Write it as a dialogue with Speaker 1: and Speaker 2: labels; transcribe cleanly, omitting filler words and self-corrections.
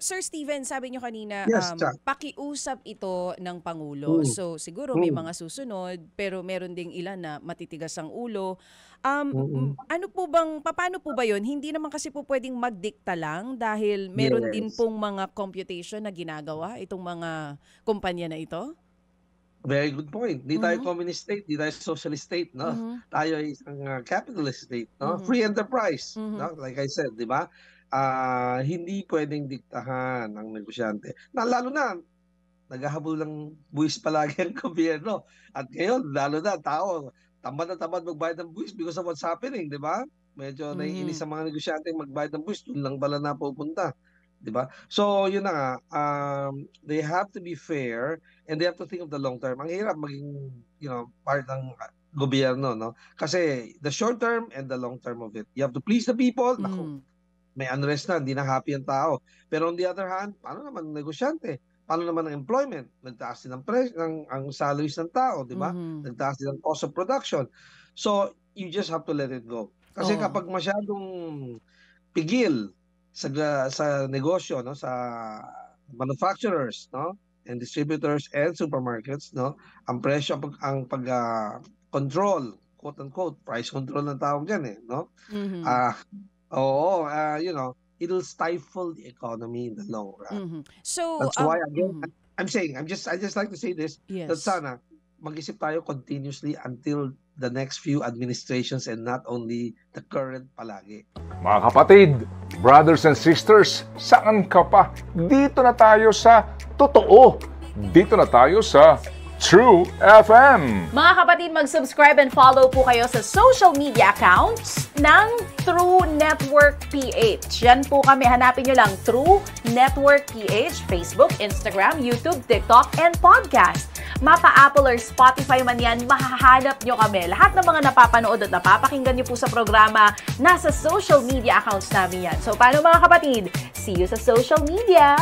Speaker 1: Sir Steven, sabi nyo kanina,
Speaker 2: Yes, Chuck.
Speaker 1: pakiusap ito ng Pangulo.
Speaker 2: Mm.
Speaker 1: So siguro may mga susunod, pero meron ding ilan na matitigas ang ulo. Ano po bang, paano po ba yun? Hindi naman kasi po pwedeng magdikta lang dahil meron din
Speaker 2: Yes.
Speaker 1: pong mga computation na ginagawa itong mga kumpanya na ito?
Speaker 2: Very good point. Di tayo communist state, di tayo socialist state, no? Tayo ay isang capitalist state, no? Free enterprise, no? Like I said, di ba? Hindi pwedeng diktahan ng negosyante. Lalo na, naghahabol ng buwis palagi ang gobyerno. At ngayon, lalo na, tao, tamad na tamad magbayad ng buwis because of what's happening, di ba? Medyo naiinis sa mga negosyante magbayad ng buwis, doon lang pala napupunta. Diba? So, yun na nga, they have to be fair and they have to think of the long term. Ang hirap maging, part ng gobyerno, no? Kasi the short term and the long term of it. You have to please the people. Naku, may unrest na, hindi na happy ang tao. Pero on the other hand, paano naman ang negosyante? Paano naman ang employment? Nagtaas din ang salaries ng tao, di ba? Nagtaas din ang cost of production. So, you just have to let it go. Kasi kapag masyadong pigil sa negosyo, no, sa manufacturers, no, and distributors and supermarkets, no, ang presyo, ang pag-control, quote unquote, price control ng tawag diyan, no. It'll stifle the economy in the long run.
Speaker 1: So
Speaker 2: that's why again, I just like to say this, that sana mag-isip tayo continuously until the next few administrations and not only the current palagi.
Speaker 3: Mga kapatid, brothers and sisters, saan ka pa? Dito na tayo sa totoo. Dito na tayo sa True FM.
Speaker 4: Mga kapatid, mag-subscribe and follow po kayo sa social media accounts ng True Network PH. Yan po kami. Hanapin nyo lang True Network PH, Facebook, Instagram, YouTube, TikTok, and podcast. Mapa-Apple or Spotify man yan, mahahanap nyo kami. Lahat ng mga napapanood at napapakinggan nyo po sa programa, nasa social media accounts namin yan. So, paano mga kapatid? See you sa social media!